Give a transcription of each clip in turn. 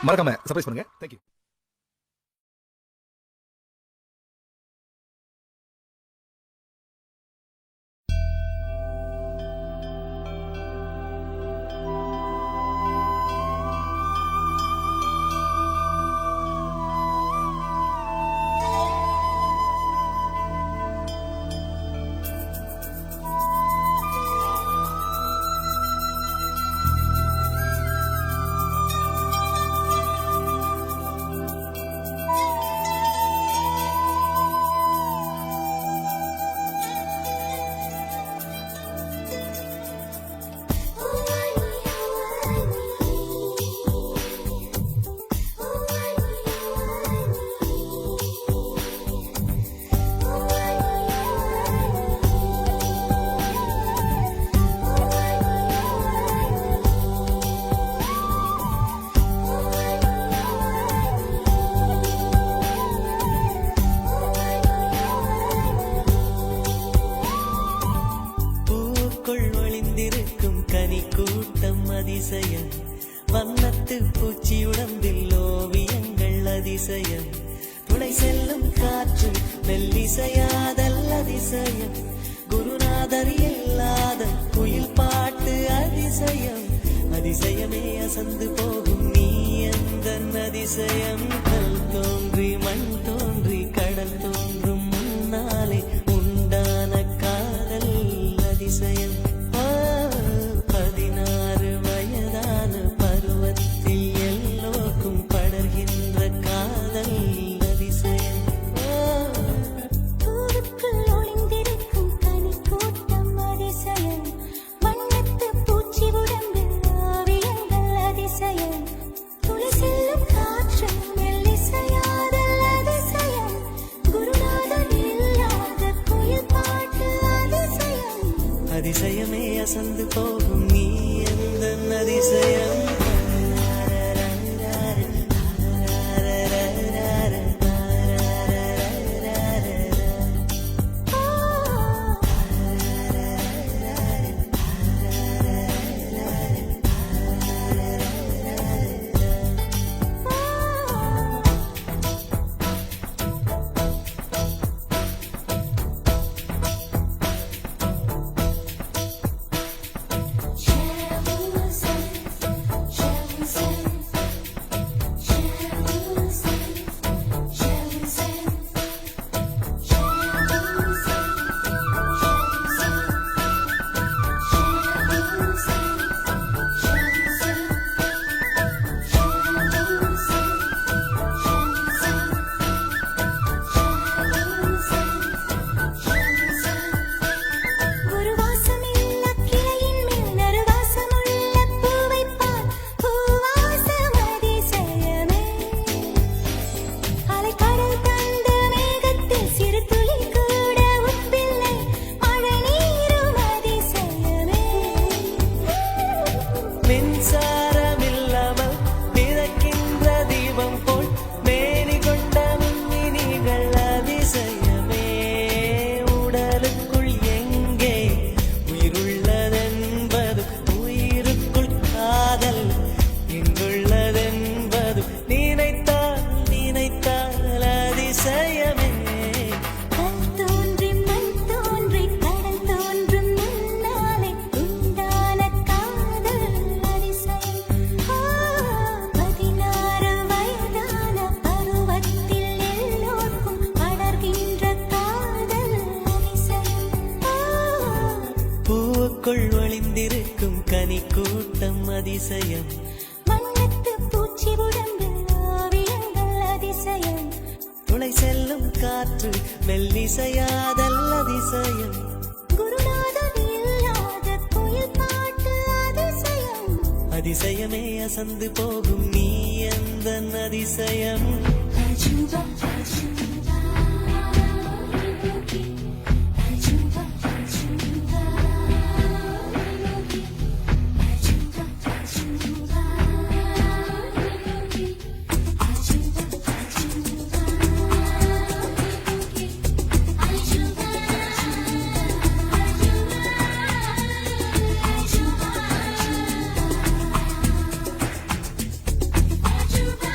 மறக்காம சர்ப்ரைஸ் பண்ணுங்க. தேங்க்யூ. அதிசயம் வண்ணத்து பூச்சி உடம்பில் ஓவியங்கள் அதிசயம் துணை செல்லும் காற்று மெல்லிசையாதல் அதிசயம் குருநாதர் இல்லாத குயில் பாட்டு அதிசயம் அதிசயமே அசந்து போகும் நீ எந்த அதிசயம் கல் தோன்றி மண் தோன்றி கடல் தோன்றும் முன்னாலே உண்டான காதல் அதிசயம் அதிசயமே அசந்து போகும் நீ எந்த அதிசயம் ஒளிந்திருக்கும் கனி கூட்டம் அதிசயம் வண்ணத்து பூச்சி உடம்பில் ஓவியங்கள் அதிசயம் துணை செல்லும் காற்று மெல்லிசையாதல் அதிசயம் குருநாதர் இல்லாத குயில் பாட்டு அதிசயம் அதிசயமே அசந்து போகும் நீ எந்த அதிசயம் you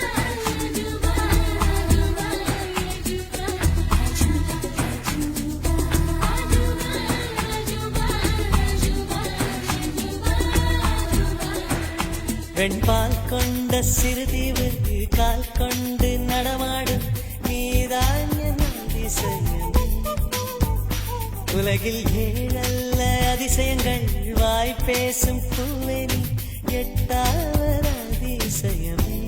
வெண்பால் கொண்ட சிறுதீவு கால் கொண்டு நடமாடும் நீதான் என் அதிசயம். உலகில் ஏழல்ல அதிசயங்கள் வாய் பேசும் பூவெனி எட்டாவது அதிசயமே.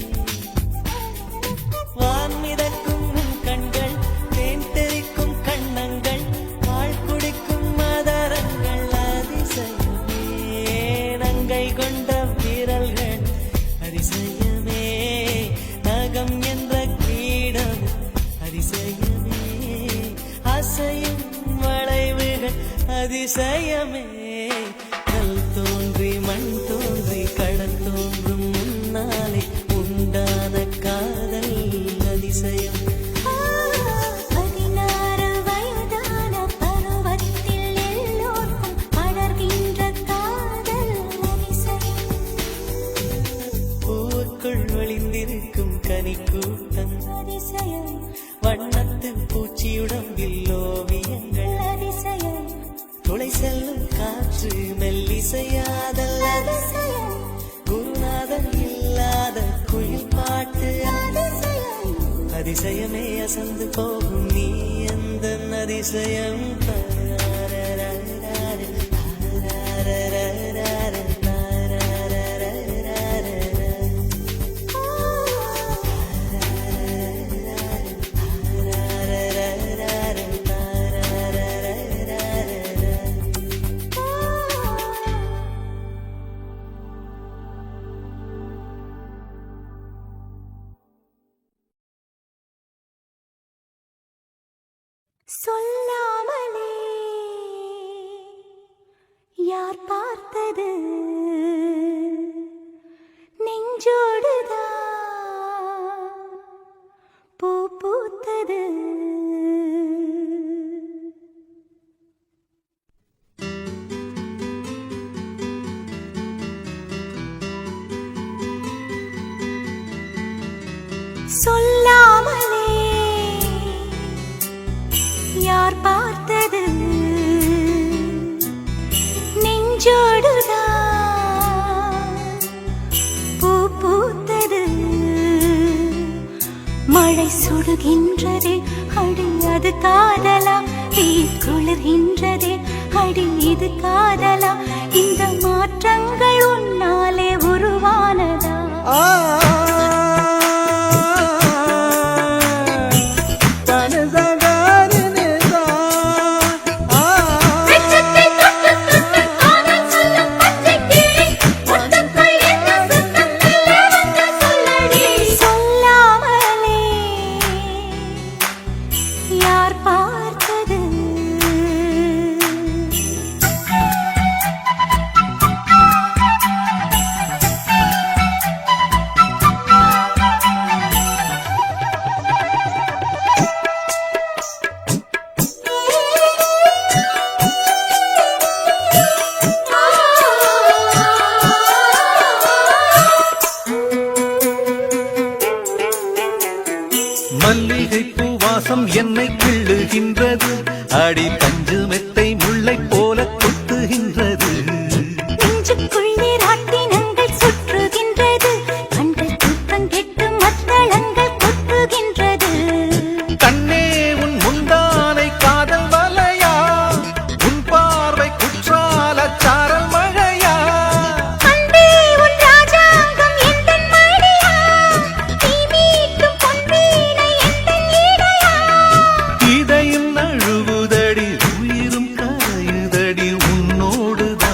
வான் மிதக்கும் கண்கள் தேன் தெறிக்கும் கண்ணங்கள் பால் குடிக்கும் மதரங்கள் அதிசயமே. நங்கை கொண்ட வீரல்கள் அதிசயமே. நகம் என்ற கிரீடம் அதிசயமே. அசையும் வளைவுகள் அதிசயமே. கல் தோன்றி மண் தோன்றி கடல் தோன்றும் முன்னாலே உண்டான காதல் அதிசயம். 16 வயதான பருவத்தில் எல்லோருக்கும் படர்கின்ற காதல் அதிசயம். பூவுக்குள் ஒளிந்திருக்கும் கனிக்கூட்டம் அதிசயம் வண்ணத்து பூச்சியுடம்பில் ஓவியங்கள் அதிசயம் துளை செல்லும் காற்று மெல்லிசையாதல் அதிசயம் குருநாதன் இல்லாத குயில் பாட்டு அதிசயம். அதிசயமே. அசந்து போகும் நீ எந்த அதிசயம். சொல்லாமலே யார் பார்த்தது நெஞ்சோடுதான் பூ பூத்தது. சொல்லாமலே யார் பார்த்தது நெஞ்சோடுதான் பூ பூத்தது. மழை சுடுகின்றதே அடி அது காதலா. தீ குளிர்கின்றதே அடி இது காதலா. இந்த மாற்றங்கள் உன்னாலே உருவானதா. சொல்லாமலே யார் பார்த்தது. மல்லிகை பூவாசம் என்னை கிள்ளுகின்றது. அடி பஞ்சு மெத்தை முல்லை போல கொத்துகின்றது. நெஞ்சுக்குள்ளே ராட்டினங்கள் சுற்றுகின்றது. கண்கள் தூக்கம் கெட்டு மத்தளங்கள் கொட்டுகின்றது. கண்ணே உன் முந்தானை காதல் வலையா. உன் பார்வை குற்றால சாரல் மழையா. அன்பே உன் ராஜாங்கம் எந்தன் மடியா. நீ மீட்டும் பொன்வீணை எந்தன் இடையா. இதயம் நழுவுதடி உயிரும் கரையுதடி உன்னோடுதான்.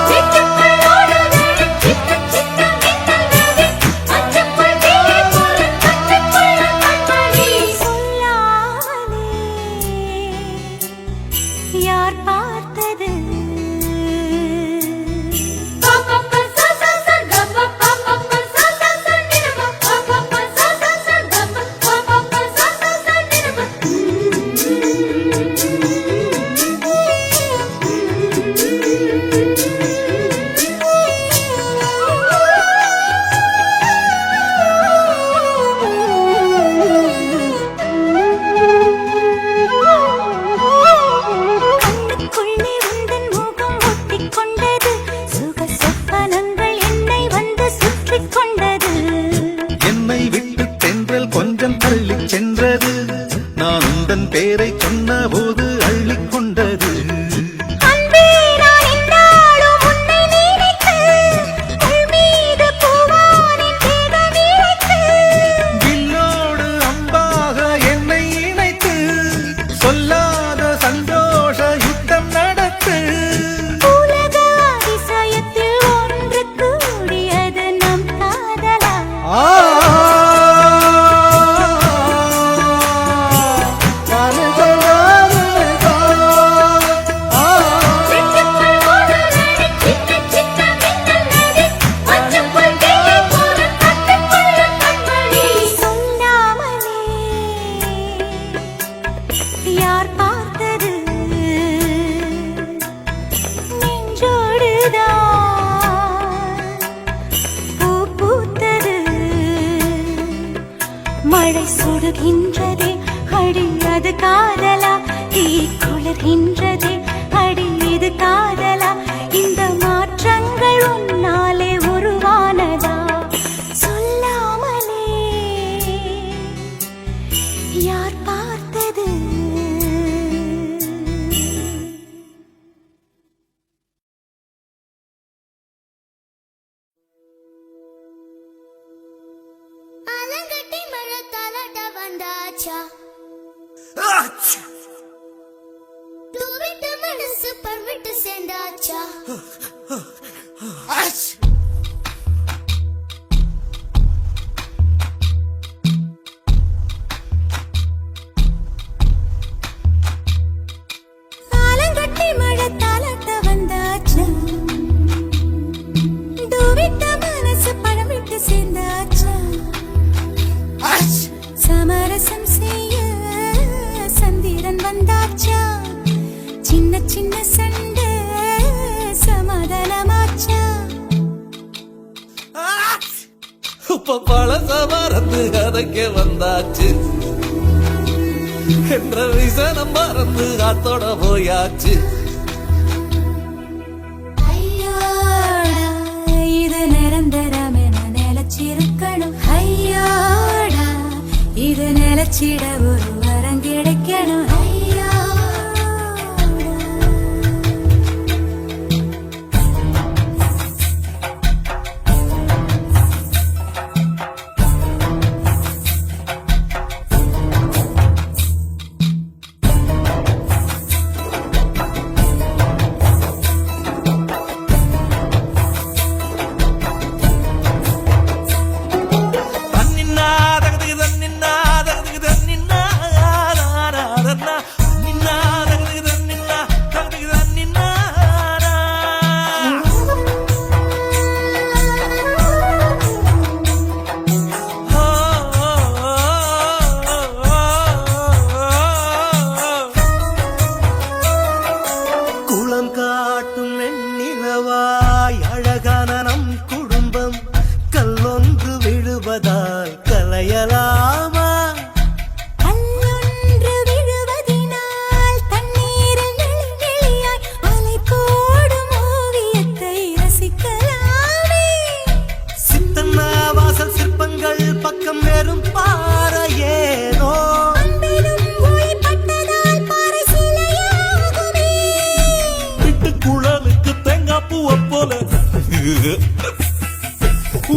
நெஞ்சுக்குள் ஓடுதடி சித்தம் சித்தம் மின்னல்களே. மஞ்சள் தீயை போல பச்சைக்குள்ள கண்மணி. சொல்லாமலே யார் பார்த்தது. கொஞ்சம் தள்ளி சென்றது. நான் உந்தன் பேரை சொன்ன போது அள்ளிக் கொண்டது. அன்பே நான் என்னாலும் உன்னை நினைத்து உள் மீது பூவானின் தேகம் இறைத்து வில்லோடு அம்பாக என்னை இணைத்து சொல்லாத சந்தோஷ யுத்தம் நடத்து. உலக அதிசயத்தில் ஒன்று கூடியது நம் காதலா. நெஞ்சுக்குள் ஓடுதடி சின்ன சின்ன மின்னல் நதி. மஞ்சள் தேயை போல கட்டிக்கொள்ளும் கண்மணி. சொல்லாமலே யார் பார்த்தது நெஞ்சோடுதான் பூ பூத்தது. மழை சுடுகின்றதே அடி அது காதலா. தீ குளிர்கின்றதே அடி இது காதலா. இந்த மாற்றங்கள் உன்னாலே உருவானதா. சொல்லாமலே யார் பார்த்தது. ஆலங்கட்டி மழை தாலாட்ட வந்தாச்சா. தூவிட்டு மனசு பர்விட்டு சேர்ந்தாச்சா. ஆலங்கட்டி மழை தாலாட்ட வந்தாச்சா. தூவிட்டு மனசு பழம் விட்டு சேர்ந்தாச்சா. சமரசம் செய்ய சந்திரன் வந்தாச்சா. சின்ன சின்ன சண்டை சமாதானமாச்சா. இப்ப பழச மறந்து கதைக்க வந்தாச்சு என்ற விசனம் மறந்து காத்தோட போயாச்சு. ஐயோடா இது நிரந்தரம் என நிலச்சிருக்கணும். ஐயோடா இது நிலச்சிட ஒரு வரம் கிடைக்கணும். ஐயோடா தன்னின்னா தகதுக்கு தன்னின்னா தகதுக்கு தன்னின்னா நாராரன்னா. நின்னா தகதுக்கு தன்னின்னா தகதுக்கு தன்னின்னா குளம் காட்டும் வெண்ணிலவாய் அழகான நம் குடும்பம் கல்லொன்று விழுவதால் கலையலாமா. கல்லொன்று விழுவதினால் தண்ணீரில் நெளிநெளியாய் அலை போடும் ஓவியத்தை ரசிக்கலாமே. சித்தன்னா வாசல் சிற்பங்கள் பக்கம் வெறும் பாறையேனோ. அன்பிலும் ஓய்பட்டதால் பாறை சிலையாகுமே. விட்டு குழலுக்கு தேங்காய் பூவை போல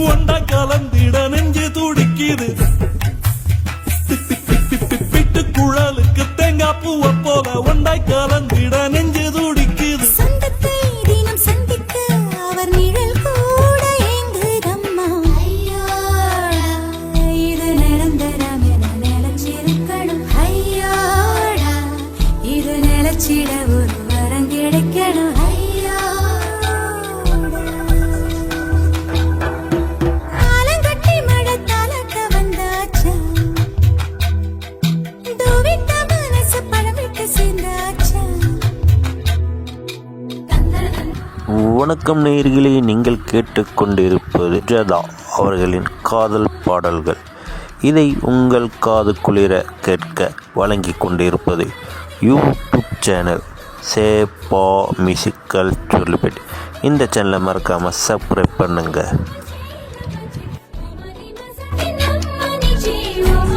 ஒண்டா கலந்திட நெஞ்சு துடிக்குது. விட்டு குழலுக்கு தேங்காய் பூவை போல ஒண்டாய் கலந்திட நெஞ்சு துடிக்குது. சொந்தத்தை தினம் சந்திக்க அவர் நிழல் கூட ஏங்குதம்மா. ஐயோடா இது நிரந்தரம் என நிலச்சிருக்கணும். ஐயோடா இது நிலச்சிட ஒரு வரம் கிடைக்கணும். ஆலங்கட்டி மழை தாலாட்ட வந்தாச்சா. தூவிட்ட மனசு பழம் விட்டு சேர்ந்தாச்சா. வணக்கம் நேயர்களே, நீங்கள் கேட்டுக்கொண்டிருப்பது ஜதா அவர்களின் காதல் பாடல்கள். இதை உங்கள் காது குளிர கேட்க வழங்கி கொண்டிருப்பது யூடியூப் சேனல் சேப்பா மியூசிக்கல் சொல்லிபெட். இந்த சேனலை மறக்காமல் சப்ஸ்கிரைப் பண்ணுங்கள். நம்மனி ஜீவம்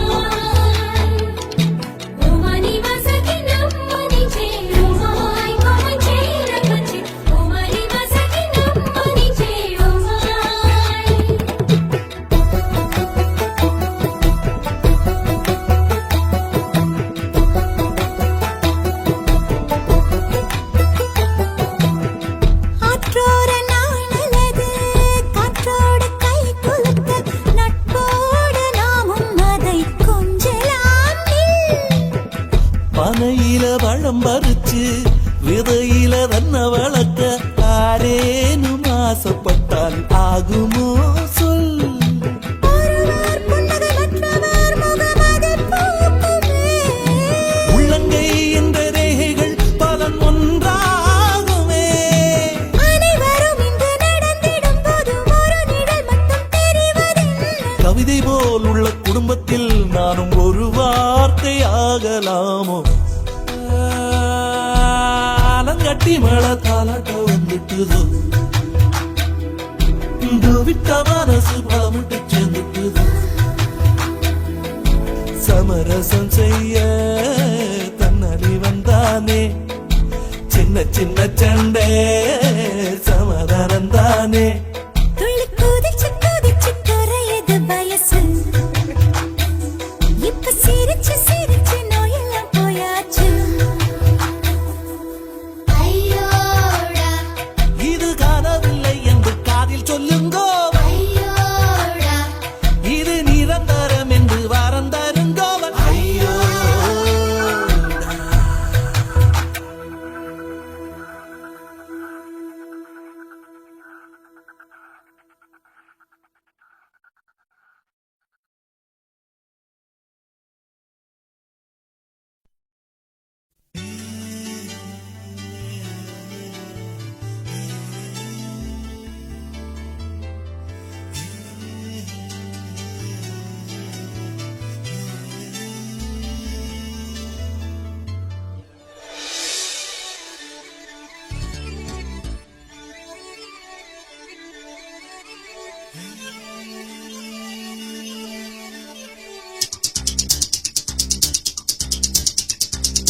பழம் பறிச்சு விதையில தன்ன வளர்க்க ஆரேனும் ஆசைப்பட்டால் ஆகுமோ சொல். ஒருவர் புன்னகை மற்றவர் முகமதில் பூக்குமே. உள்ளங்கை என்ற ரேகைகள் பலன் ஒன்றாகுமே. அனைவரும் இங்கு நடந்திடும் போது ஒரு நிழல் மட்டும் தெரிவதில்லை. கவிதை போல் உள்ள குடும்பத்தில் நானும் ஒரு வார்த்தை ஆகலாமோ. ஆலங்கட்டி மேல தாலாட்ட வந்துட்டுதோ, விட்ட மனசு பலமிட்டு சேர்ந்துட்டுதோ. சமரசம் செய்ய தன்னடி வந்தானே, சின்ன சின்ன சண்டை சமாதானம் தானே. துள்ளி குதிச்சு குதிச்சு குறையுது வயசு. இப்ப சிரிச்சு சிரிச்சு நோயெல்லாம் போயாச்சு. ஐயோடா இது காணவில்லை என்று காதில் சொல்லுங்கோ. ஐயோடா இது நிரந்தரம் என்று வாரம் தருங்கோவன். ஐயோ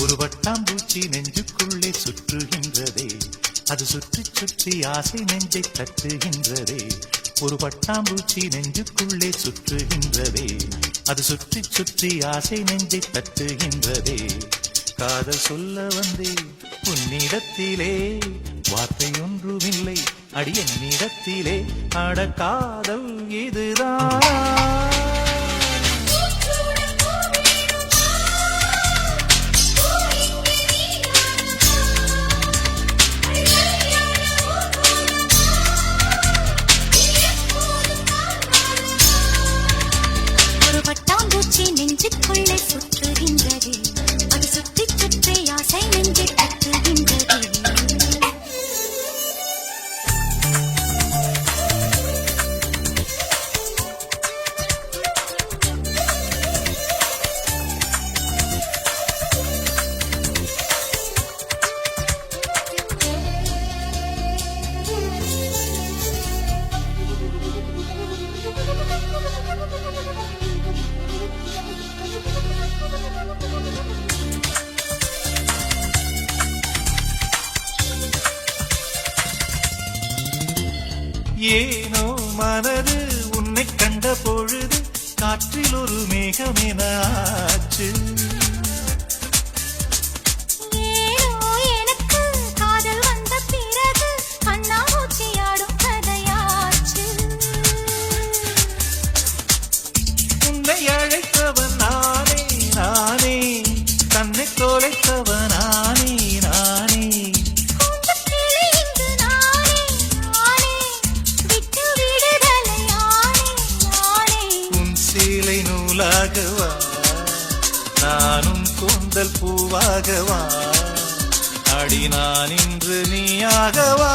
ஒரு வட்டாம்பூச்சி நெஞ்சுக்குள்ளே சுற்றுகின்றதே, அது சுற்றி சுற்றி ஆசை நெஞ்சை தட்டுகின்றதே. ஒரு பட்டாம்பூச்சி நெஞ்சுக்குள்ளே சுற்றுகின்றதே, அது சுற்றி சுற்றி ஆசை நெஞ்சை தட்டுகின்றதே. காதல் சொல்ல வந்தே உன்னிடத்திலே, வார்த்தை ஒன்றுமில்லை அடி என்னிடத்திலே. அட காதல் இதுதான். ஒரு பட்டாம்பூச்சி நெஞ்சுக்குள்ளே சுற்றுகின்றது, அது சுற்றி சுற்றி ஆசை நெஞ்சை தட்டுகின்றது. ஏனோ மனது உன்னை கண்ட பொழுது காற்றில் ஒரு மேகமென ஆச்சு. ஏனோ எனக்கு காதல் வந்த பிறகு கண்ணாமூச்சியாடும் கதையாச்சு. உன்னை அழைத்தவன் நானே நானே, தன்னை தொலைத்தவன் நானே நானே. கூந்தக்கிளி இங்கு நானே நானே, விட்டு விடுதலை நானே நானே. உன் சீலை நூலாகவா, நானும் கூந்தல் பூவாகவா. அடி நான் இன்று நீயாகவா.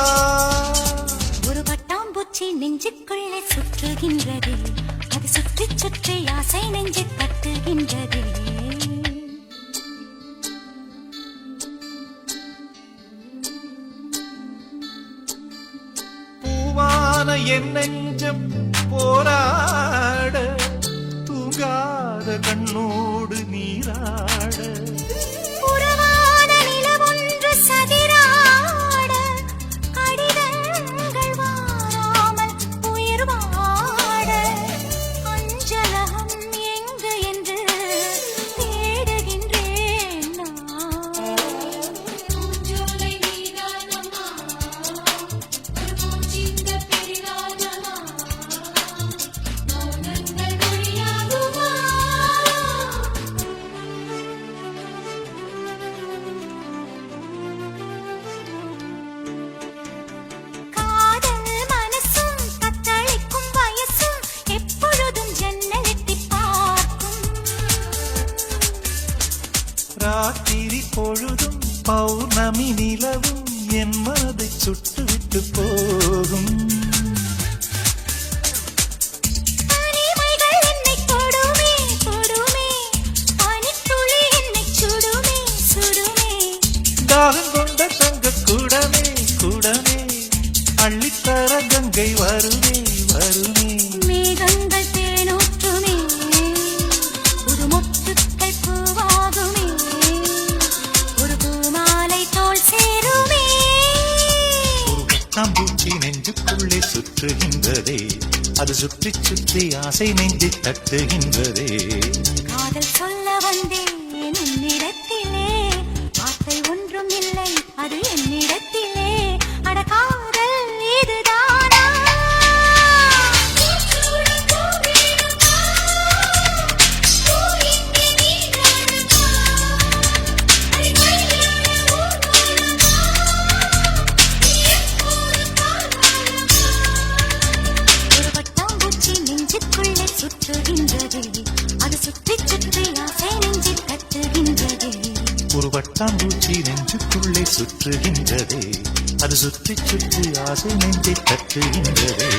ஒரு பட்டாம்பூச்சி நெஞ்சுக்குள்ளே சுற்றுகின்றது, அது சுற்றி சுற்றி ஆசை நெஞ்சை தட்டுகின்றது. பூவான என் நெஞ்சம் போராட, தூங்காத கண்ணோடு நீராட. புறவான நிலவொன்று சதிராட, கடிதங்கள் வாராமல் உயிர் வாட. அஞ்சலகம் எங்கு என்று தேடுகின்றேன் நான். பூஞ்சோலை நீதானம்மா, ஒரு பூச்சிந்த பெரிதானம்மா, மௌனங்கள் மொழியாகுமா. ராத்திரி பொழுதும் பௌர்ணமி நிலவும் என் மனதை சுட்டுவிட்டு போகும். பனிமைகள் என்னை தொடுமே தொடுமே பனித்துளி என்னை சுடுமே சுடுமே தாகம் கொண்ட தங்க கூடமே கூடமே அள்ளித்தர கங்கை வருமே வருமே. மேகங்கள் தேனூற்றுமே ஒரு மொட்டுக்கள் பூவாகுமே ஒரு பூமாலை தோள் சேருமே. ஒரு பட்டாம்பூச்சி நெஞ்சுக்குள்ளே சுற்றுகின்றதே, அது சுற்றி சுற்றி ஆசை நெஞ்சை தட்டுகின்றதே. காதல் சொல்ல வந்தேன் உன்னிடத்திலே வார்த்தை ஒன்றும் இல்லை அது என்னிடத்திலே. அட காதல் இதுதானா ஒரு பட்டாம்பூச்சி நெஞ்சுக்குள்ளே சுற்றுகின்றதே அது சுற்றி சுற்றி ஆசை நெஞ்சில் கட்டுகின்றதே. ஒரு பட்டாம்பூச்சி நெஞ்சுக்குள்ளே சுற்றுகின்றதே, அது சுற்றி சுற்றி ஆசை நெஞ்சை தட்டுகின்றதே.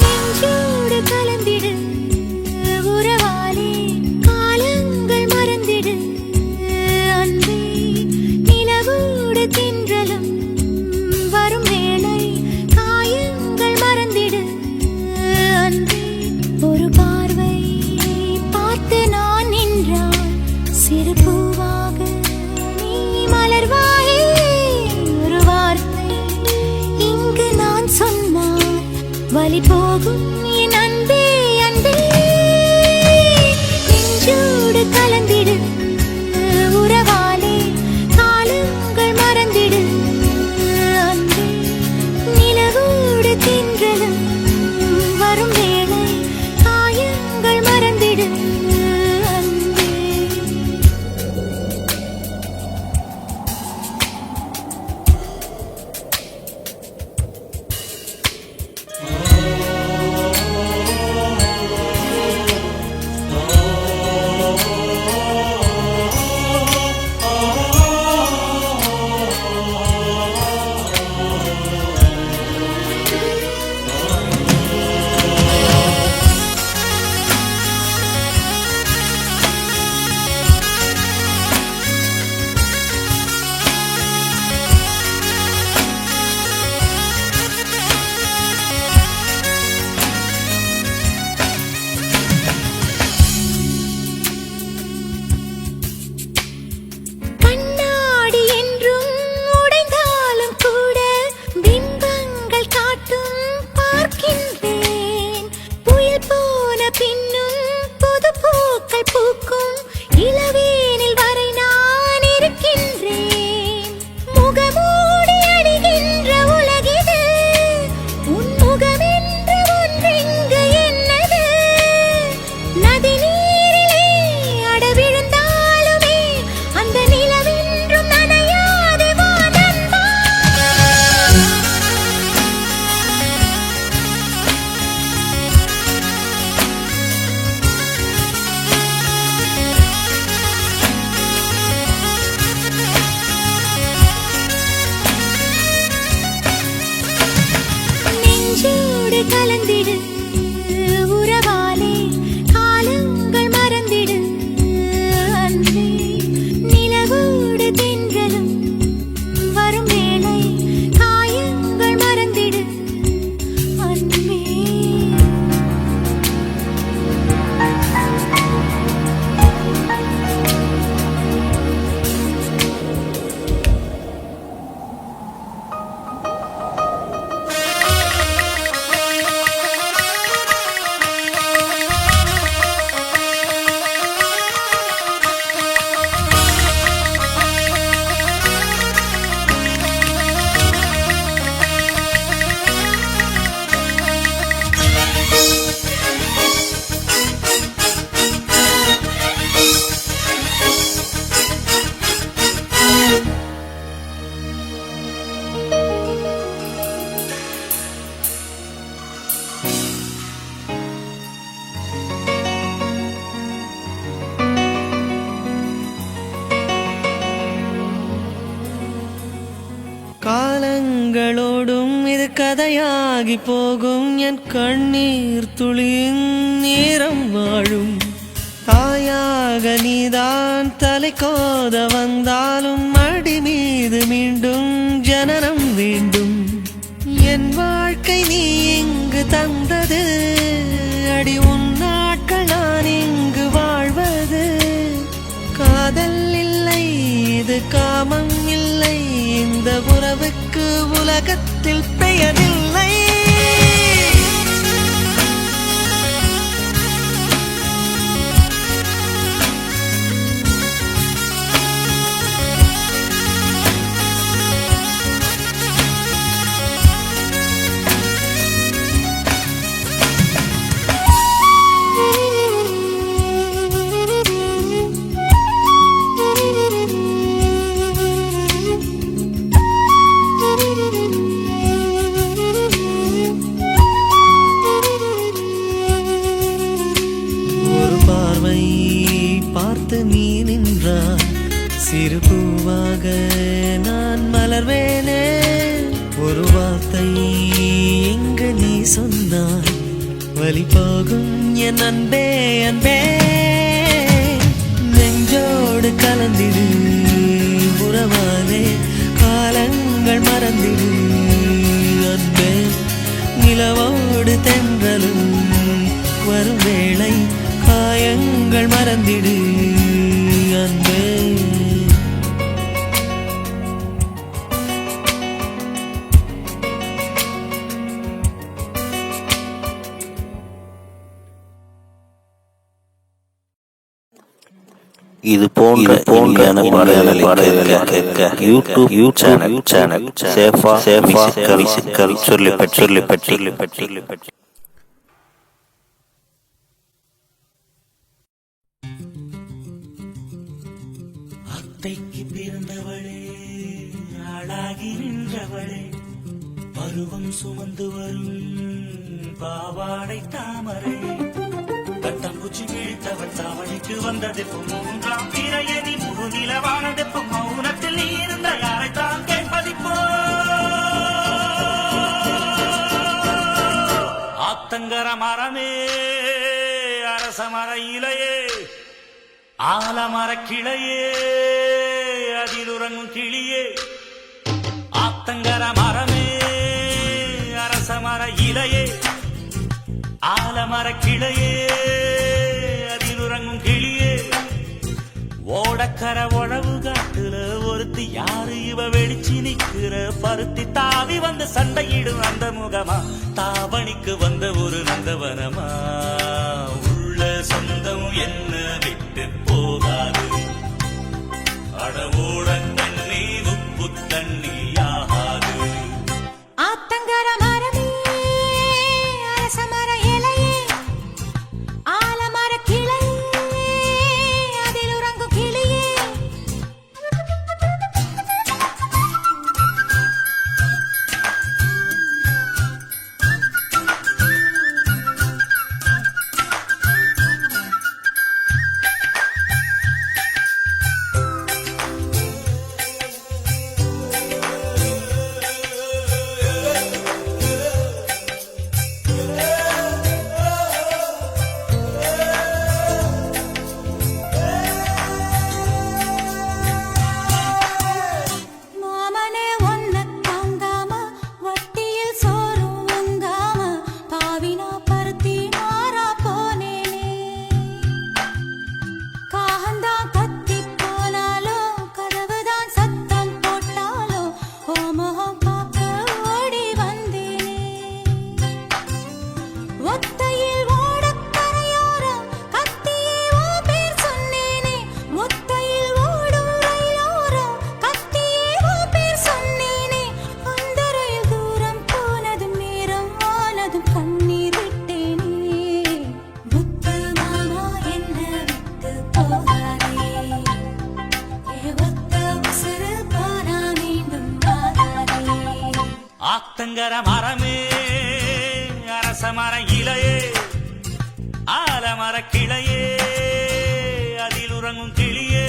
நெஞ்சோடு கலந்திடு உறவாலே காலங்கள் மறந்திடு அன்பே. நிலவோடு தின்றலும் வரும் வேளை காயங்கள் மறந்திடு அன்பே. ஒரு பார்வை பார்த்து நான் நின்றால் சிறு பூவாக நீ மலர்வாயே. ஒரு வார்த்தை இங்கு நான் சொன்னால் வலி போகும் என் அன்பே அன்பே. நெஞ்சோடு கலந்திடு உறவாலே காலங்கள் மறந்திடு அன்பே. நிலவோடு தின்றலும் வரும் வேளை காயங்கள் மறந்திடு அன்பே. காலங்களோடும் இது கதையாகி போகும். என் கண்ணீர் துளியின் நேரம் வாழும். தாயாக நீதான் தலை கோத வந்தாலும் அடி மீது மீண்டும் ஜனனம் வேண்டும். என் வாழ்க்கை நீ இங்கு தந்தது, அடி உன் நாட்கள் நான் இங்கு வாழ்வது. காதல் இல்லை, இது காமம் இல்லை, இந்த உறவுக்கு உலகத்தில் பெயரில்லை. பார்த்து நீ நின்றாய், சிறு பூவாக நான் மலர்வேனே. ஒரு வார்த்தை எங்கு நீ சொன்னாய், வலி போகும் என் அன்பே அன்பே. நெஞ்சோடு கலந்திடு உறவாலே, காலங்கள் மறந்திடு அன்பே. நிலவோடு தென்றலும் வரும் வேளை, காயங்கள் மறந்திடு அன்பே. இது போன்ற பாடல்களை கேட்க யூடியூப் சேனல் சேஃபா மியூசிக்கல் சொல்லிப்பட்டி. அத்தைக்கு பிறந்தவளே, ஆளாகி நின்றவளே, பருவம் சுமந்து வரும் பாவாடை தாமரை. கட்டம்பூச்சி கிழித்தவள் தாவணிக்கு வந்ததெப்பும் மூன்றாம் திரையணி முழு நிலவானதெப்பும் மௌனத்தில் நீ இருந்த யாரைத்தான் கேட்பதிப்போ. ஆத்தங்கர மரமே, அரச மர இலையே, ஆலமர கிளையே, அதில் உறங்கும் கிளியே. ஆத்தங்கர மரமே, அரச மர இலையே, ஆலமர கிளையே, அதில் உறங்கும் கிளியே. ஓடக்கர உழவு காட்டுல ஒருத்தி யாரு இவ வெளிச்சி நிக்கிற பருத்தி தாவி வந்து சண்டையிடும் அந்த முகமா, தாவணிக்கு வந்த ஒரு நந்தவனமா. உள்ள சொந்தம் என்ன விட்டு போகாது, அடவோட தண்ணி உப்பு தண்ணியாகாது. ஆத்தங்கர மரமே, அரச மர இலையே, ஆலமர கிளையே, அதில் உறங்கும் கிளியே. ஆத்தங்கர மரமே, அரச மர இலையே, ஆலமர கிளையே, அதில் உறங்கும் கிளியே.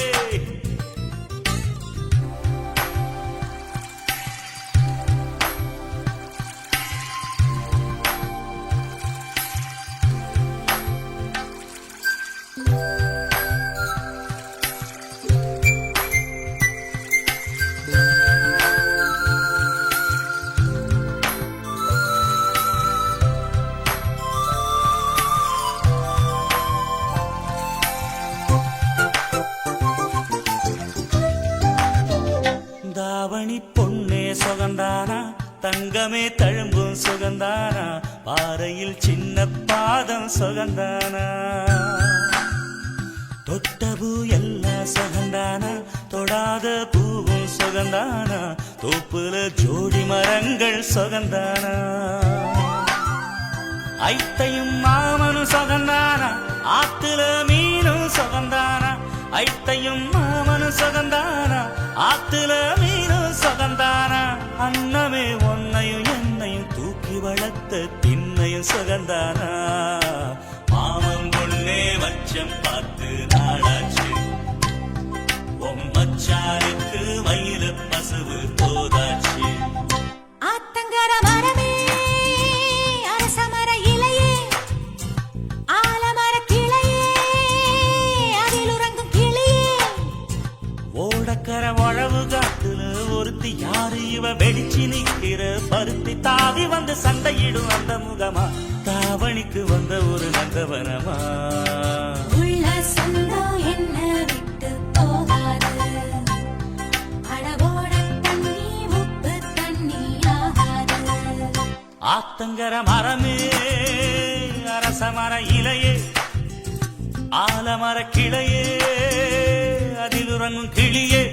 தங்கமே தழும்பும் சுகந்தானா பாறையில் சின்ன பாதம் சுகந்தானா தொட்டபூ எல்லாம் சுகந்தானா தொடாத பூவும் சுகந்தானா தோப்புல ஜோடி மரங்கள் சுகந்தானா ஐத்தையும் மாமனும் சுகந்தானா ஆத்துல மீனும் சுகந்தானா ஐத்தையும் மாமனும் சுகந்தானா ஆத்துல மீனும் சுகந்தானா அன்னமே ஒன்னையும் என்னையும் தூக்கி வளர்த்த திண்ணையும் சுகந்தானா மாமன் பொண்ணே வச்சம் பார்த்து நாடாச்சு மச்சானுக்கு வயில பசுவு போதாச்சு ஆத்தங்கர மரமே அரசமர இலையே ஆலமர கிளையே அதில் உறங்கும் கிளியே ஓடக்கர உழவு காட்டுல ஒருத்தி யாரு இவ வெடிச்சு நிக்கிற பருத்தி தாவி வந்து சண்டையிடும் அந்த முகமா தாவணிக்கு வந்த ஒரு நந்தவனமா உள்ள சொந்தம் என்ன விட்டு போகாது அடவோட தண்ணி உப்பு தண்ணி ஆகாது ஆத்தங்கர மரமே அரசமர இலையே ஆலமர கிளையே அதில் உறங்கும் கிளியே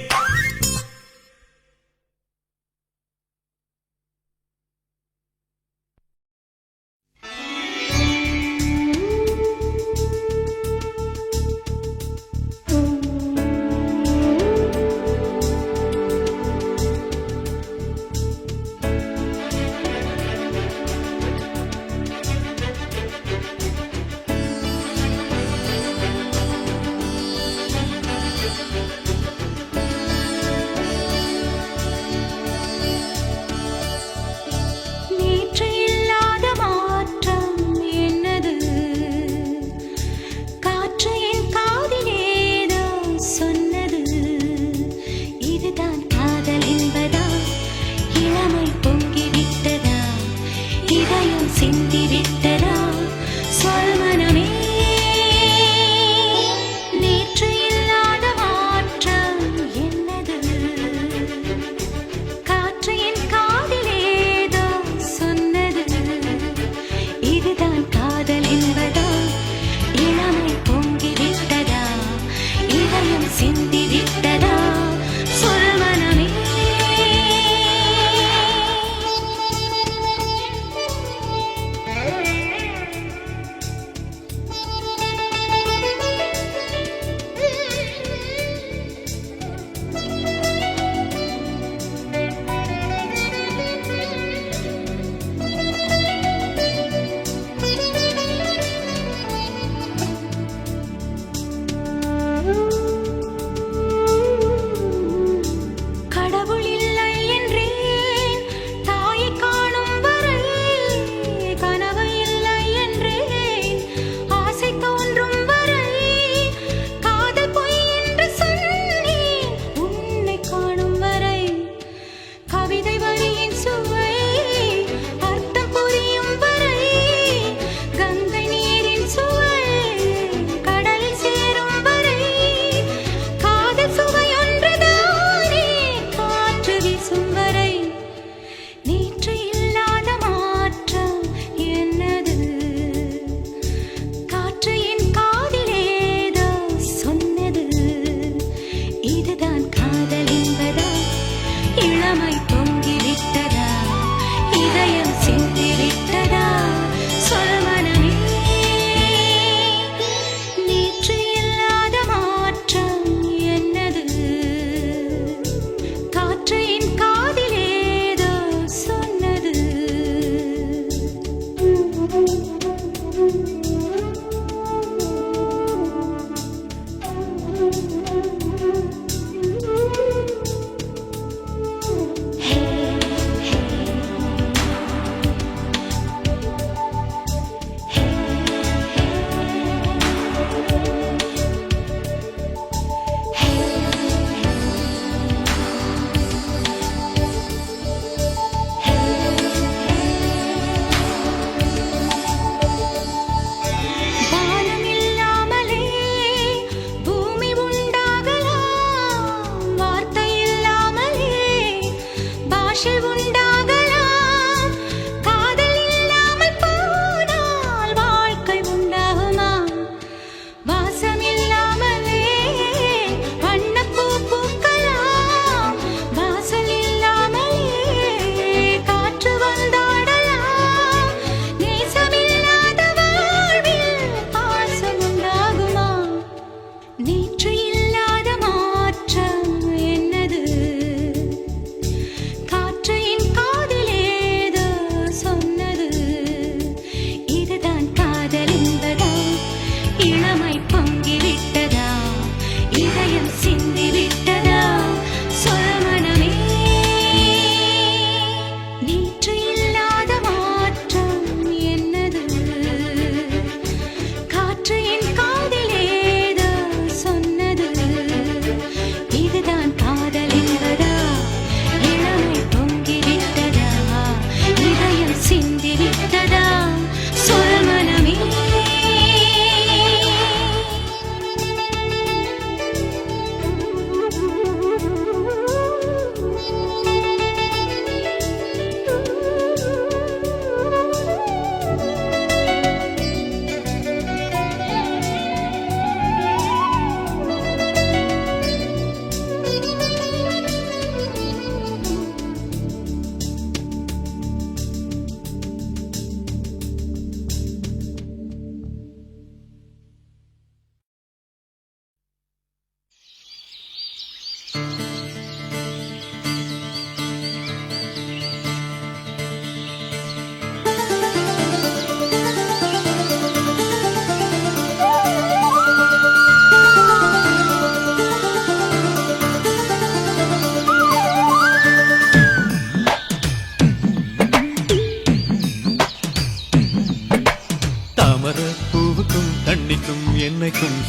பாஷை உண்டாகலாம்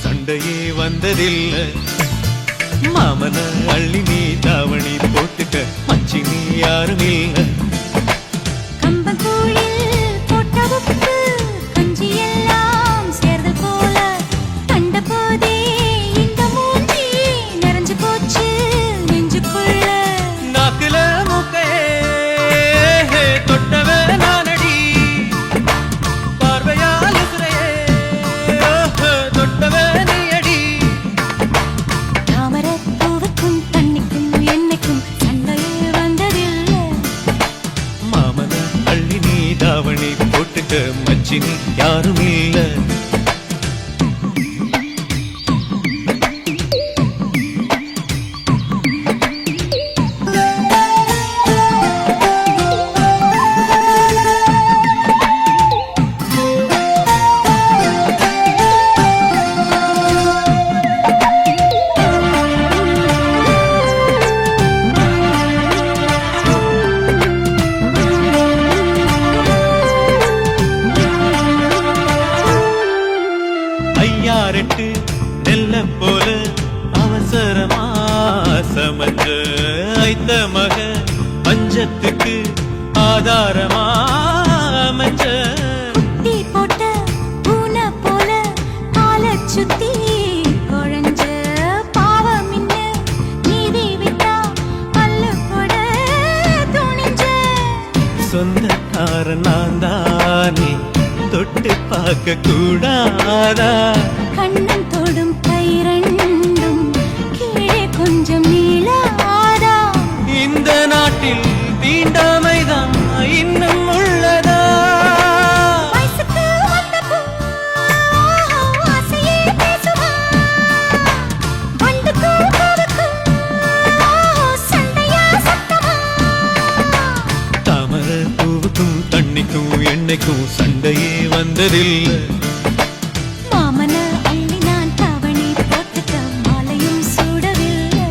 சண்டையே வந்ததில்லை. மாமன அள்ளி நீ தாவணி போட்டுக்க மச்சி நீ யாரும் இல்லை. கம்பங்கூழில் போட்ட உப்பு கஞ்சி எல்லாம் சேர்ந்தல் போல கண்டபோதே இந்த மூஞ்சி நிறைஞ்சு போச்சு நெஞ்சுக்குள்ள. நாக்குல மூக்கையே தொட்டவ நானடி, பார்வையால் உசுரையே தொட்டவ நீயடி. தாமரைப் பூவுக்கும் தண்ணிக்கும் என்னைக்கும் சண்டையே வந்ததில்லை. மாமன அள்ளி நீ தாவணி போட்டுக்க மச்சி நீ யாரும் இல்லை. ஐயாரெட்டு நெல்ல போல அவசரமா சமஞ்ச ஐத்த மக பஞ்சத்துக்கு ஆதாரமா அமைஞ்ச. குட்டி போட்ட பூனை போல காலைச் சுத்தி குழஞ்ச பாவம் இன்ன நீதி விட்டா பல்லு போட துணிஞ்ச. சொந்தக்காரன் நான் தானே தொட்டு பார்க்க கூடாதா? கண்ணன் தொடும் கை ரெண்டும் கீழே கொஞ்சம் நீளாதா? இந்த நாட்டில் தீண்டாமைதான் இன்னும் உள்ளதா? வயசுக்கு வந்த பூ ஆசையே பேசுமா? வண்டுக்கும் பூவுக்கும் சண்டையா சத்தமா? தாமர பூவுக்கும் தண்ணிக்கும் எண்ணெய்க்கும் சண்டையே வந்ததில்லை. மாமன அள்ளி நான் தாவணி போட்டுக்க மாலையும் சூடவில்லை.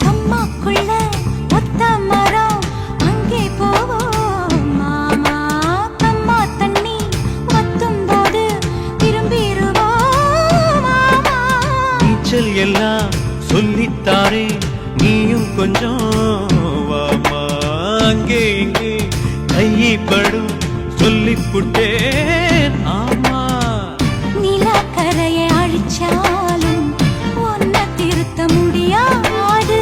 அம்மாக்குள்ள ஒத்த மரம் அங்கே போவோம் மாமா. கம்மா தண்ணி வத்தும் போது திரும்பிடுவோம் மாமா. நீச்சல் எல்லாம் சொல்லித்தாரே நீயும் கொஞ்சம் வாமா. அங்கே இங்கே கைப்படும் சொல்லிப்புட்டேன் ஆமா. நிலக்கரையை அழிச்சாலும் ஒன்ன திருத்த முடியாது.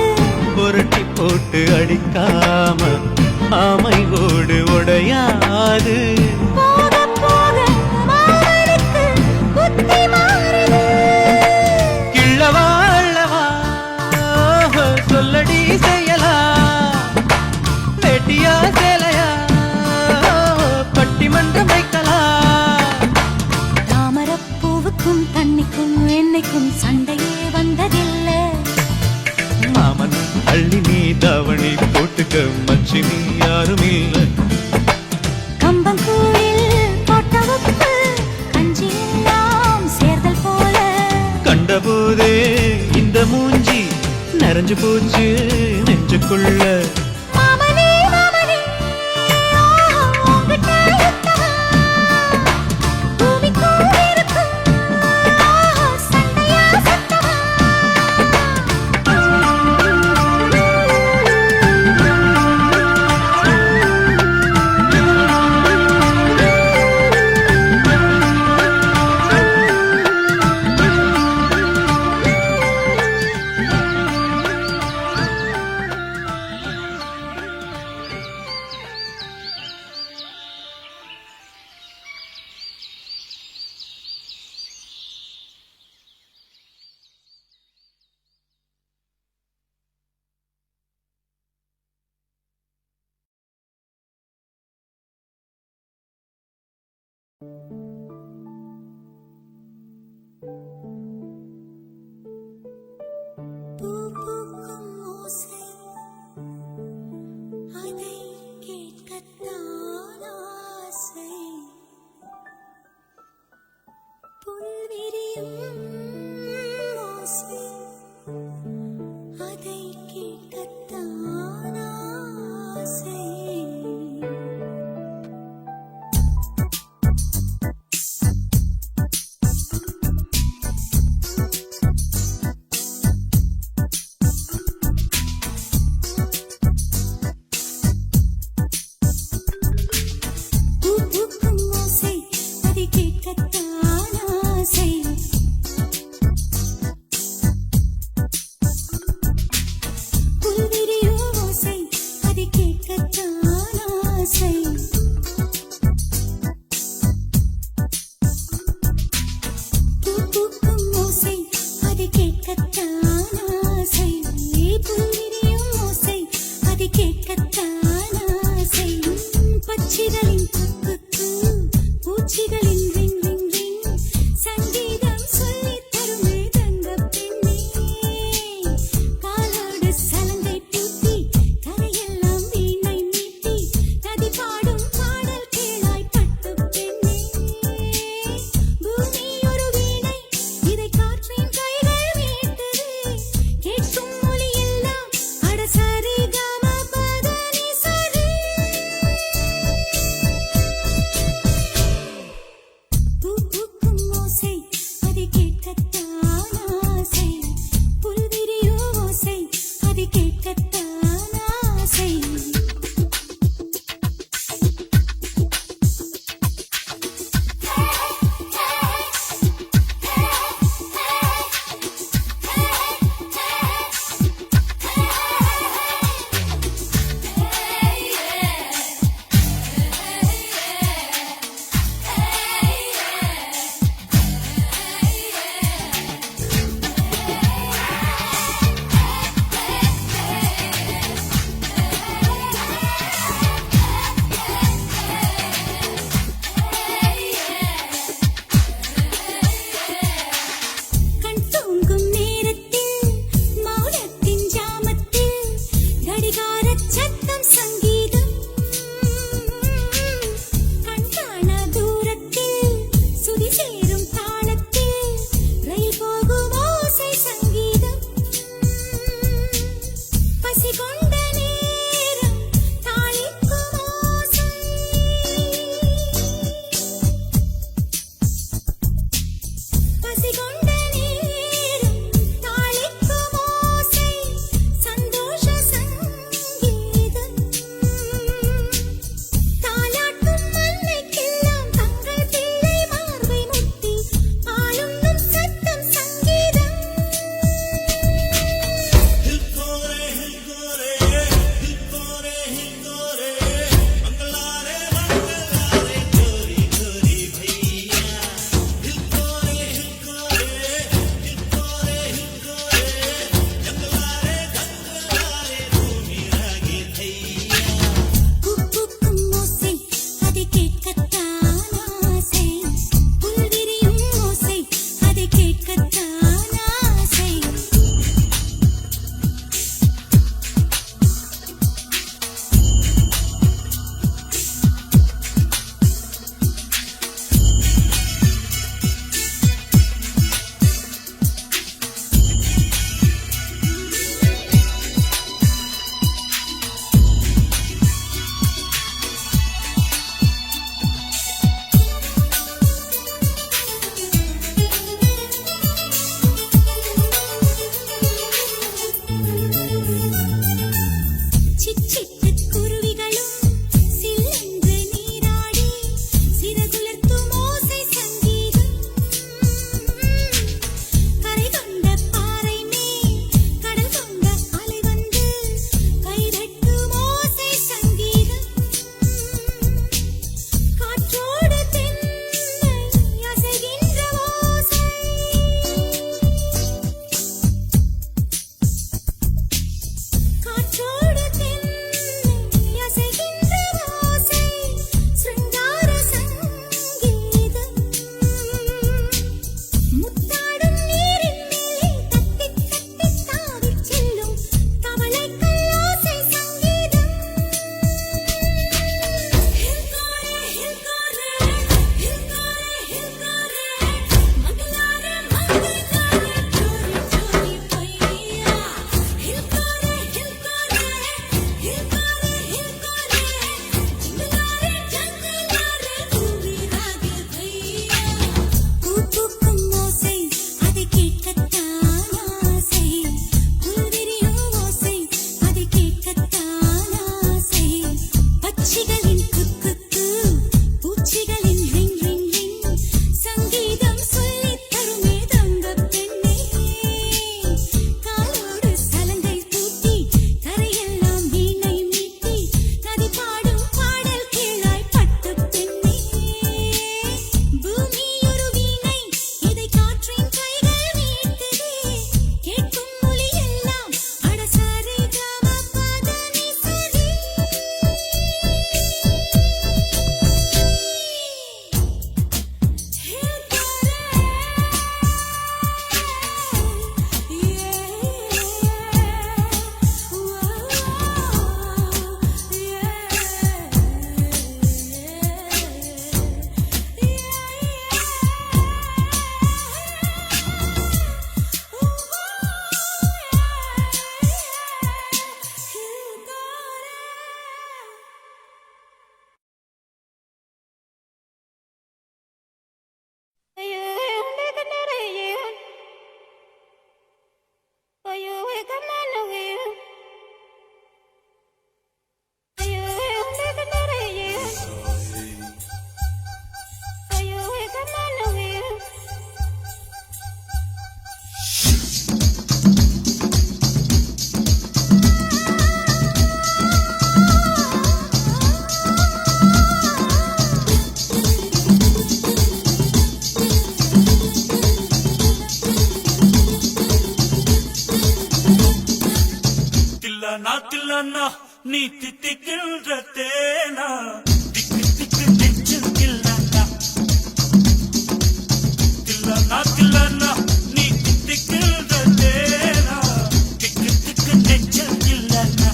புரட்டி போட்டு அடிக்காம ஆமை ஓடு உடையாது. போக போக மாமனுக்கு புத்தி மாறுது. கிள்ளவா அள்ளவா சொல்லடி செய்யலா. வேட்டியா சேலையா பட்டிமன்றம் வைக்கலாம். தாமரைப் பூவுக்கும் தண்ணிக்கும் என்னைக்கும் சண்டையே வந்ததில்லை. மாமன் அள்ளி நீ தாவணி போட்டுக்க மச்சி நீ யாரும் இல்லை. கம்பங்கூழில் போட்ட உப்பு கஞ்சி எல்லாம் சேர்தல் போல கண்டபோதே இந்த மூஞ்சி நிறைஞ்சு போச்சு நெஞ்சுக்குள்ள. பூ பூக்கும் ஓசை அதை கேட்கத்தான் ஆசை புல்விரியும் ஓசை அதை கேட்கத்தான் ஆசை பூ பூக்கும் ஓசை அதை கேட்கத்தான் ஆசை தில்லனா நீ தித்திக்கின்ற தேனா திக்கு திக்கு நெஞ்சில் தில்லனா தில்லனா தில்லனா நீ தித்திக்கின்ற தேனா திக்கு திக்கு நெஞ்சில் தில்லனா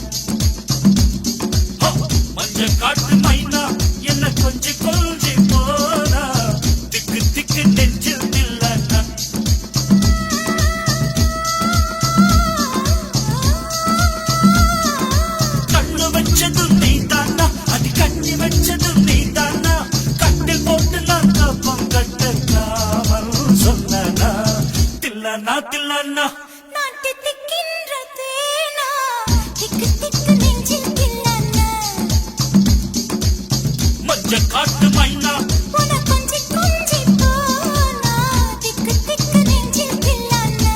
மஞ்ச காட்டு மைனா என்ன கொஞ்சி கொஞ்சி போனா திக்கு திக்கு நெஞ்சில் தில்லனா கண்ணு வச்சதும் நீ தானா அது கண்ணி வச்சதும் நீ தானா கட்டில் போட்டு நான் கப்பம் கட்டக்காமல் சொன்னா தில்லனா தில்லனா நான் தித்திக்கின்ற தேனா திக்கு திக்கு நெஞ்சில் தில்லனா மஞ்ச காட்டு மைனா உன கொஞ்சி கொஞ்சி போனா திக்கு திக்கு நெஞ்சில் தில்லனா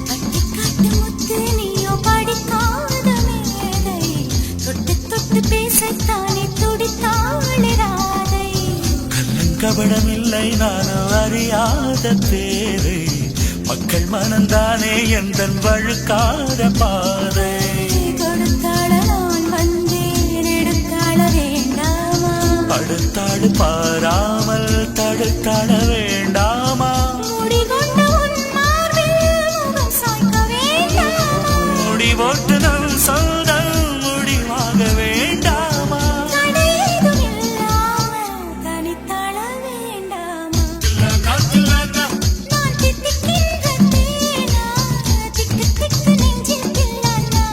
பட்டிக்காட்டு முத்து நீயோ படிக்காத மேதை தொட்டு தொட்டு பேசத்தானே துடித்தாளே ராதை கள்ளங்கபடமில்லை நானும் அறியாத பேரை மக்கள் மனந்தானே எந்தன் வழுக்காத பாதை கொடுத்தாள நான் வந்தேன் எடுத்தாள வேண்டாமா படுத்தாடு பாராமல் தடுத்தாட வேண்டாமா முடிகொண்ட உன் மார்பில் முகம் சாய்க்க வேண்டாமா முடி போட்டு நம் சொந்தம் முடிவாக வேண்டாமா தடையேதும் இல்லாமல் தனித்தாள வேண்டாமா தில்லனா தில்லனா நான் தித்திக்கின்ற தேனா திக்கு திக்கு நெஞ்சில் தில்லனா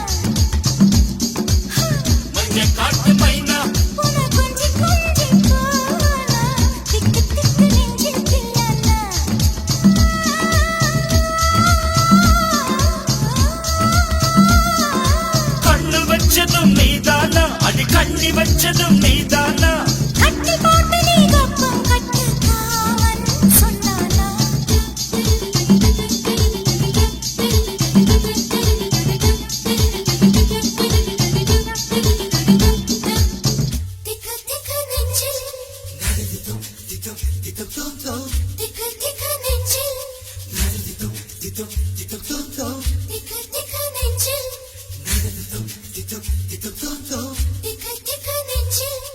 மஞ்ச காட்டு மைனா உன கொஞ்சி கொஞ்சி போனா திக்கு திக்கு நெஞ்சில் தில்லனா கண்ணு வச்சதும் நீதானா அடி கண்ணி வச்சதும் நீதானா கட்டி போட்டு நீ கப்பம் கட்டுக்காவன் சொன்னானா திக்கு திக்கு நெஞ்சில் திக்கு திக்கு நெஞ்சில் திக்கு திக்கு நெஞ்சில் திக்கு திக்கு நெஞ்சில்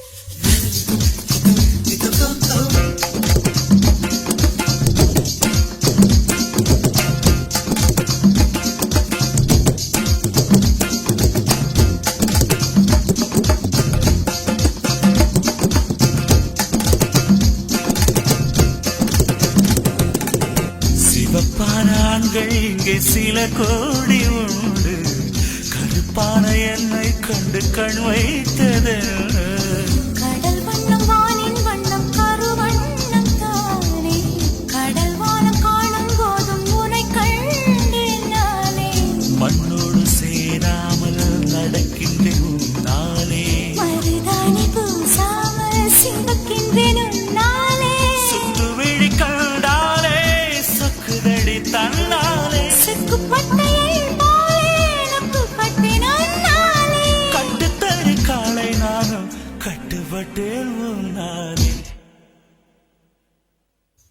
சிவப்பான ஆண்கள் இங்கே சில கோடி உண்டு கருப்பான என்னை கண்டு கண் வைத்தது கடல் வண்ணம் வானின் வண்ணம் கருவண்ணம் தானே கடல் வானம் காணும் போதும் உனை கண்டேன் நானே மண்ணோடு சேராமல் நடக்கின்றேன் நாளே மருதாணி பூசாமல் சிவக்கின்றேன் உன்னாலே சுட்டு விழி கண்டாலே சொக்குதடி தன்னாலே சுக்குப்பட்டையை போலே நக்குப்பட்டேன் உன்னாலே கட்டுத்தறி காலை நானும் கட்டுப்பட்டேன் உன்னாலே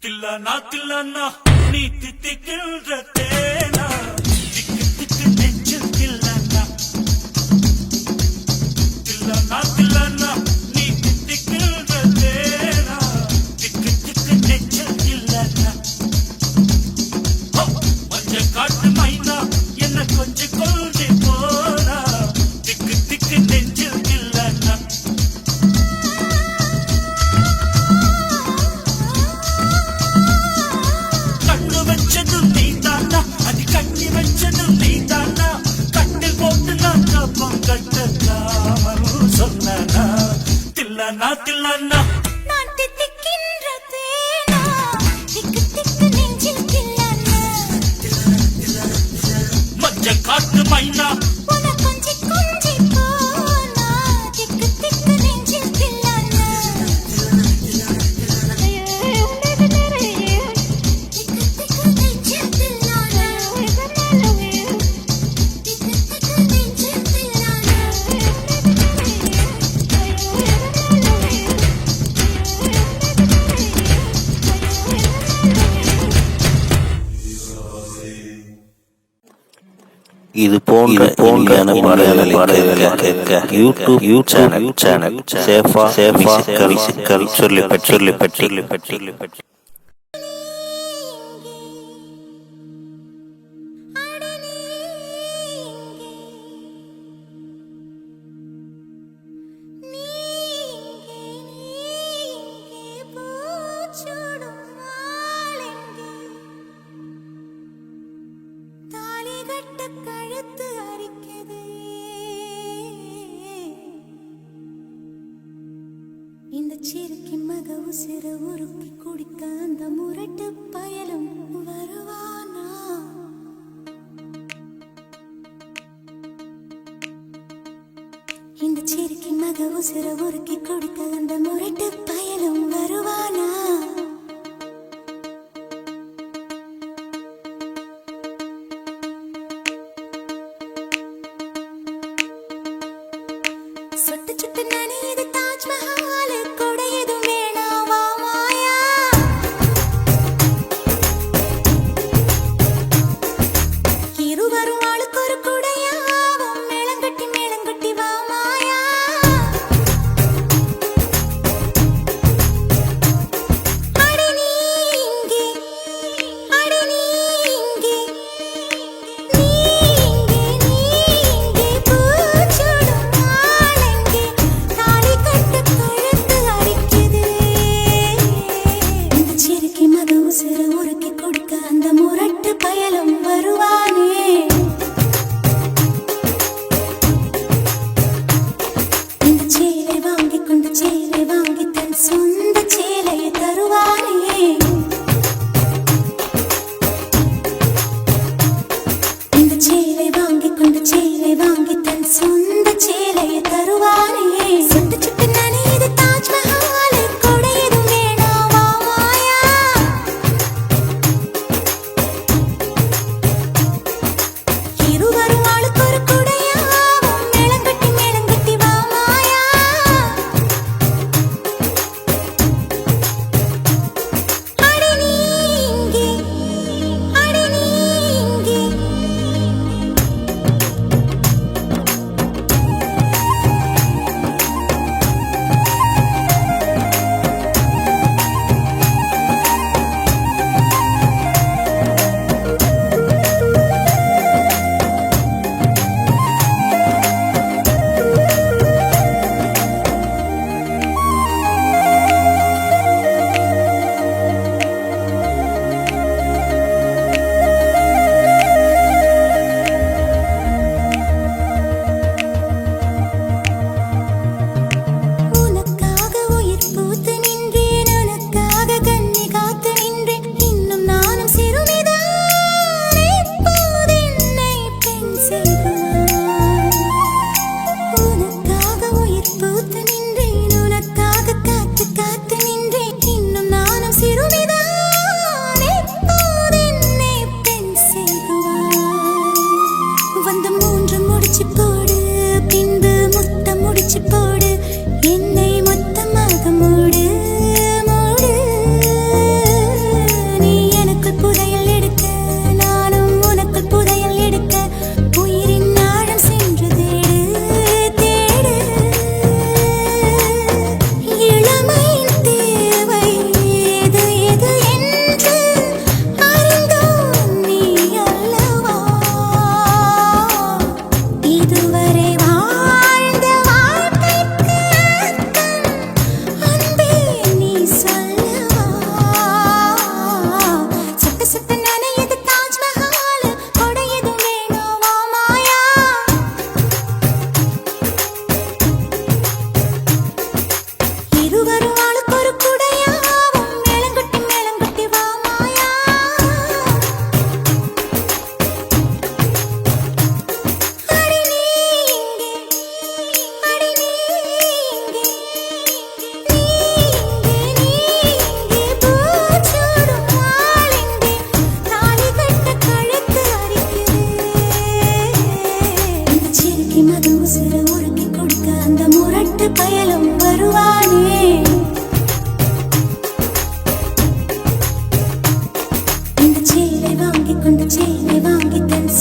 தில்லனா தில்லனா நீ தித்திக்கின்ற தேனா திக்கு திக்கு நெஞ்சில் தில்லனா தில்லனா தில்லனா நீ தித்திக்கின்ற தேனா திக்கு திக்கு நெஞ்சில் தில்லனா மஞ்ச காட்டு மைனா என்ன கொஞ்சி கொஞ்சி போனா திக்கு திக்கு நெஞ்சில் தில்லனா கண்ணு வச்சதும் நீ தானா அது கண்ணி வச்சதும் நீ தானா தில்லானா தில்லானா நான் தித்திக்கின்ற தேனா திக்கு திக்கு நெஞ்சில் தில்லானா மஞ்ச காட்டு மைனா உன கொஞ்சி கொஞ்சி போனா திக்கு திக்கு நெஞ்சில் தில்லானா திக்கு திக்கு நெஞ்சில் தில்லானா திக்கு திக்கு நெஞ்சில் தில்லானா இது போன்ற பாடல்களை கேட்க யூடியூப் சேனல் சேஃபா மியூசிக்கல் சொல்லி பெற்று கழுத்து அரிக்குது இந்த சிறுக்கின் மக உசிர உருக்கி குடிக்க அந்த முரட்டு பயலும் வருவானா இந்த சிறுக்கின் மக உசிர உருக்கி குடிக்க அந்த முரட்டு பயலும் வருவானா சுட்டு சுட்டு நனையுது தாஜ்மஹால் கொடையதும் வேணாவா மாயா இருவரும் ஆளுக்கு ஒரு குடையாவும் மேளங்கட்டி வா மாயா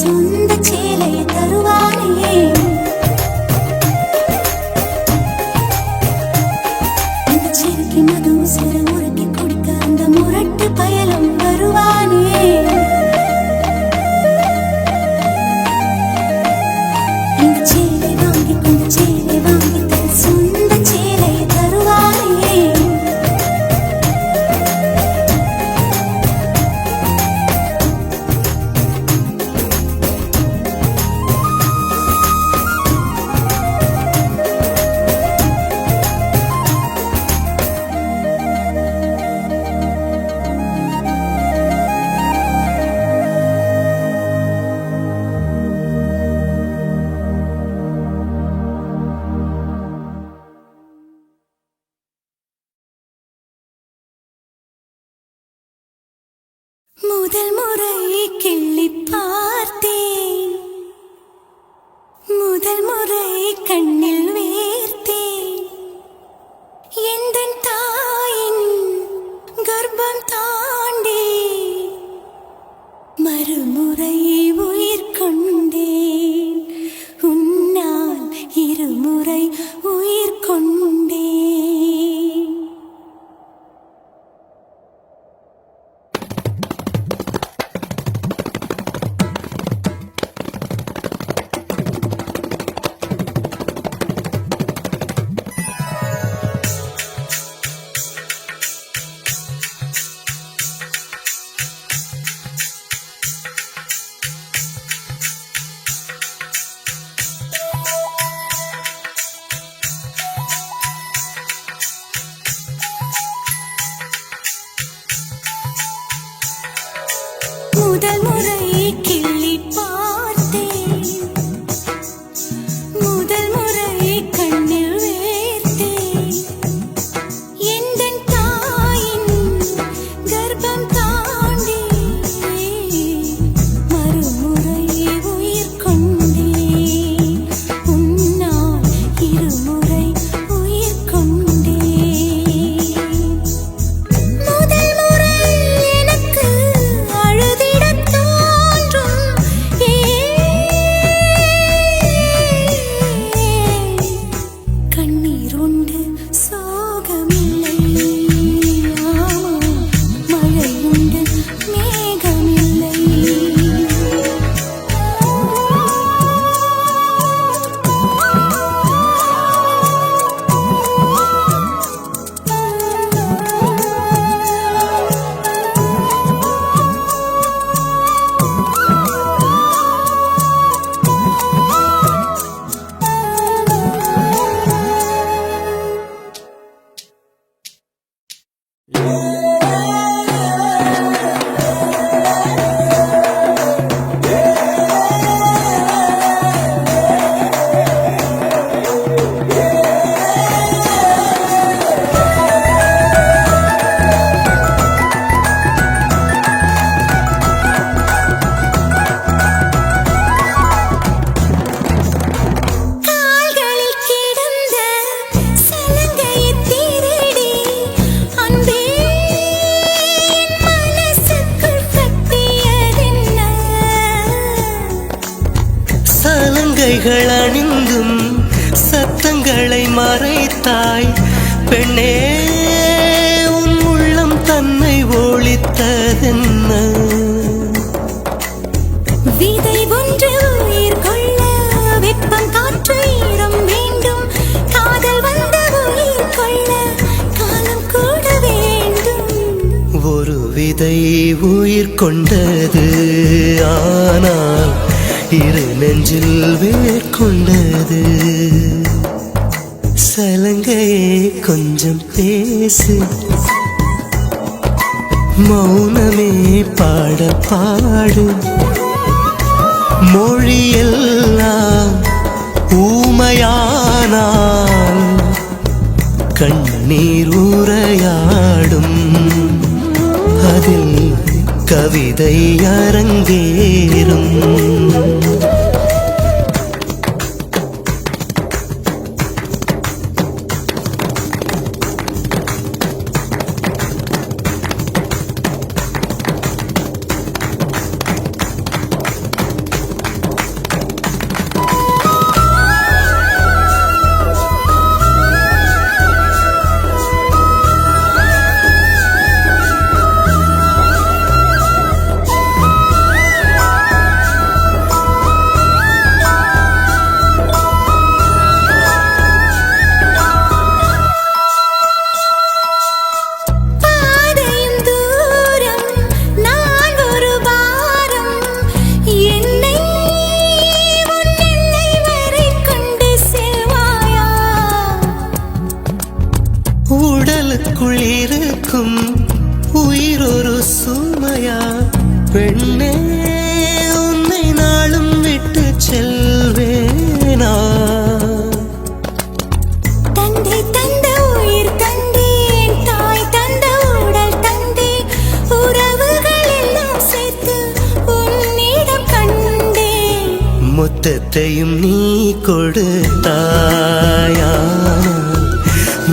சொந்த சேலையை தருவானே. அந்த சேலைக்கு மது சிற முறுக்கி குடிக்க அந்த முரட்டு பயலும் வருவானே. இந்த சேலை வாங்கி கொண்ட சேலை வாங்கி தன் சொந்த சேலையை தருவானே. முதல் முறை கிள்ளி பார்த்தேன், முதல் முறை கண்ணில் வேர்த்தேன். எந்தன் தாயின் கர்ப்பம் தாண்டி மறுமுறை உயிர் கொண்டேன். உன்னால் இருமுறை உயிர் கொண்டேன். முதல் முறை கிள்ளி பார்த்தேன், முதல் முறை கண்ணில் வேர்த்தேன். எந்தன் தாயின் கர்ப்பம் தாண்டி மறுமுறை உயிர் கொண்டேன். உன்னால் இருமுறை உயிர் கொண்டேன். முதல் முறை எனக்கு அழுதிடத் தோன்றும். கண்ணீர் உண்டு சோகமில்லை, மழை உண்டு மேகமில்லை. கால்களில் கிடந்த சலங்கையைத் திருடி அன்பே மனசுக்குள் கட்டியதென்ன? சலங்கைகள் அணிந்தும் சத்தங்களை மறைத்தாய் பெண்ணே, உன் உள்ளம் தன்னை ஒளித்ததென்ன? விதை ஒன்று உயிர் கொள்ள வெப்பம் காற்று ஈரம் வேண்டும். காதல் வந்த உயிர் கொள்ள காலம் கூட வேண்டும். ஒரு விதை உயிர் கொண்டது, ஆனால் இரு நெஞ்சில் வேர் கொண்டது. சலங்கையே கொஞ்சம் பேசு, மௌனமே பாட பாடு. மொழியெல்லாம் ஊமையானால் கண்ணீர் உரையாடும். அதில் கவிதை அரங்கேறும். இருக்கும் உயிரொரு சுமையா பெண்ணே உன்னை நாளும் விட்டு செல்வேனா தந்தை தந்த உயிர் தந்தேன் தாய் தந்த உடல் தந்தேன் உறவுகள் எல்லாம் சேர்த்து உன்னிடம் கண்டேன் மொத்தத்தையும் நீ கொடுத்தாயா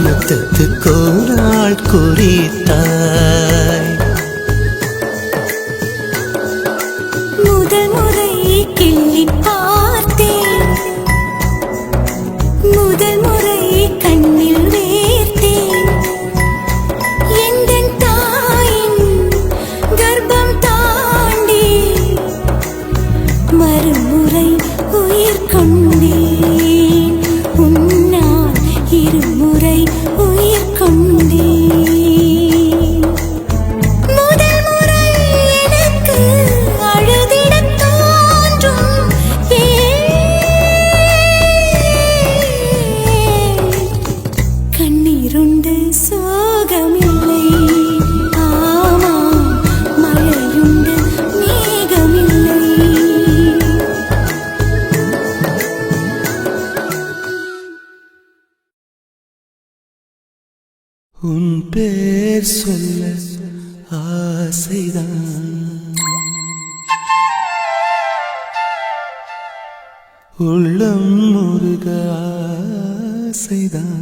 மொத்தத்துக்கு ஒரு நாள் குறித்தாய் முதல் முறை கிள்ளி பார்த்தேன் முதல் முறை கண்ணில் வேர்த்தேன் எந்தன் தாயின் கர்ப்பம் தாண்டி மறுமுறை உயிர் கொண்டேன் உன்னால் இருமுறை உயிர் கொண்டேன் முதல் முறை எனக்கு அழுதிடத் தோன்றும் கண்ணீருண்டு சோகமில்லை ஆமாம் மழையுண்டு மேகமில்லை உன் பேர் சொல்ல ஆசைதான் உள்ளம் முருக ஆசைதான்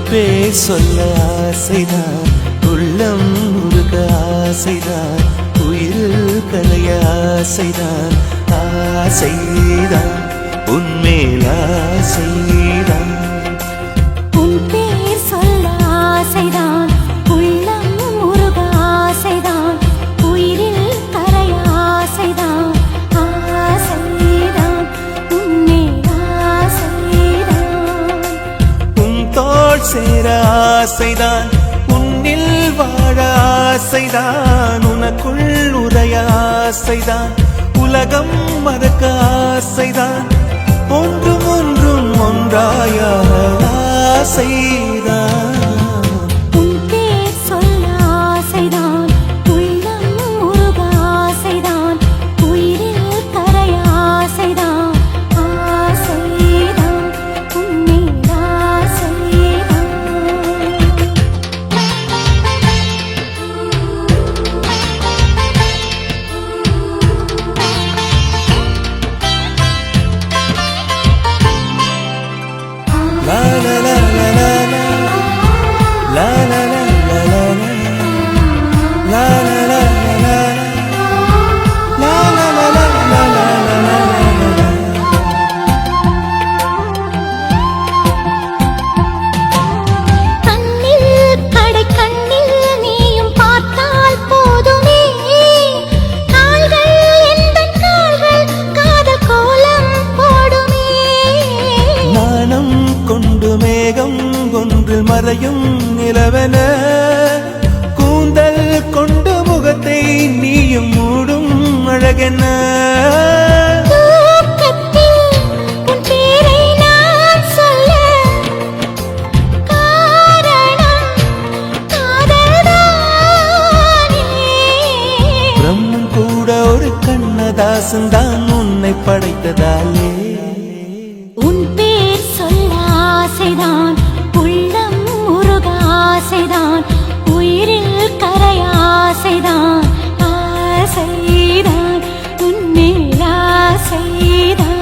பேர் சொல்ல ஆசைதான் உள்ளம் முருக ஆசைதான் உயிரில் கலைய ஆசைதான் ஆசைதான் உன்மேல் ஆசைதான் உன் பேர் சொல்ல ஆசைதான் உள்ளம் முருக ஆசைதான் உயிரில் கரைய ஆசைதான் ஆசைதான் உன்மேல் ஆசைதான் உன் தோள் சேர ஆசைதான் உன்னில் வாழ ஆசைதான் உனக்குள் உரைய ஆசைதான் உலகம் மறக்க ஆசைதான் ஒன்றும் ஒன்றும் ஒன்றாய ஆசைதான் உன் பேர் சொல்ல ஆசைதான் உள்ளம் முருக ஆசைதான் உயிரில் கரைய ஆசைதான் ஆசைதான் உன்மேல் ஆசைதான் la la la la la la la la la la la la la la கண்ணில் கடை கண்ணில் நீயும் பார்த்தால் போதுமே கால்கள் எந்தன் கால்கள் காதல் கோலம் போடுமே நாணம் கொண்டு மேகம் ஒன்று மறையும் நிலவென கூந்தல் கொண்டு முகத்தை நீயும் மூடும் அழகென தூக்கத்தில் உன் பேரை நான் சொல்ல காரணம் காதல்தானே பிரம்மன் கூட ஒரு கண்ணதாசன் தான் உன்னை படைத்ததாலே உன் பேர் சொல்ல ஆசைதான் உள்ளம் முருக ஆசைதான் உயிரில் கரைய ஆசைதான் ஆசைதான் உன்மேல் ஆசைதான்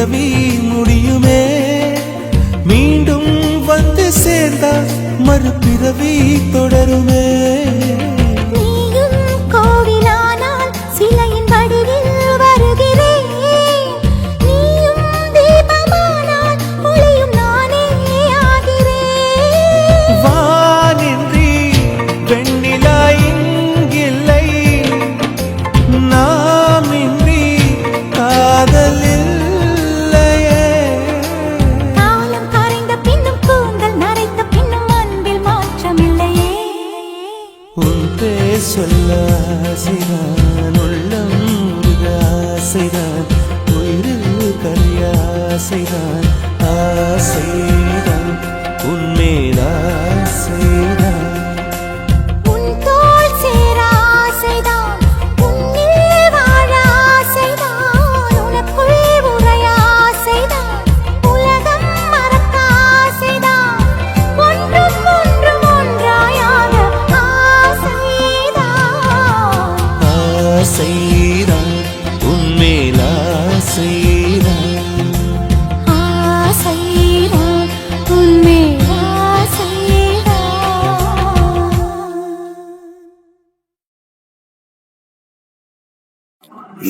பிறவி முடியுமே மீண்டும் வந்து சேர்ந்தால் மறுபிறவி தொடருமே நீயும் கோவிலானால் சிலையின் வடிவில் வருகிறேன் நீயும் தீபமானால் ஒளியும் நானே ஆகிறேன் வானின்றி வெண்ணிலா இங்கில்லை நாமின்றி காதல் இல்லையே காலம் கரைந்த பின்னும் கூந்தல் நரைத்த பின்னும் அன்பில் மாற்றமில்லையே உன் பேர் சொல்ல ஆசைதான் உள்ளம் உருக ஆசைதான் உயிரில் கரிய ஆசைதான் ஆசைதான் உன்மேல் ஆசைதான் உன் தோள் சேர ஆசைதான் உன்னில் வாழ ஆசைதான் உனக்குள் உறைய ஆசைதான் உலகம் மறக்க ஆசைதான் ஒன்றும் ஒன்றும் ஒன்றாயாக ஆசைதான் ஆசைதான் உன்மேல் ஆசைதான் ஆசைதான் உன்மேல் ஆசைதான்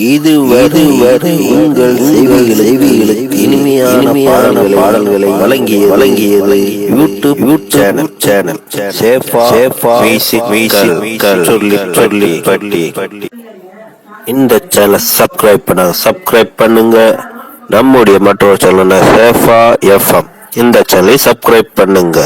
இதுவரை உங்கள் செவிகளுக்கு இனிமையான பாடல்களை வழங்கியது யூடியூப் சேனல் சேஃபா மியூசிக்கல் சொல்லி பட்டி இந்த சேனல் சப்ஸ்கிரைப் பண்ணுங்க நம்முடைய மற்றொரு சேனல் சேஃபா எஃப்எம் இந்த சேனலை சப்ஸ்கிரைப் பண்ணுங்க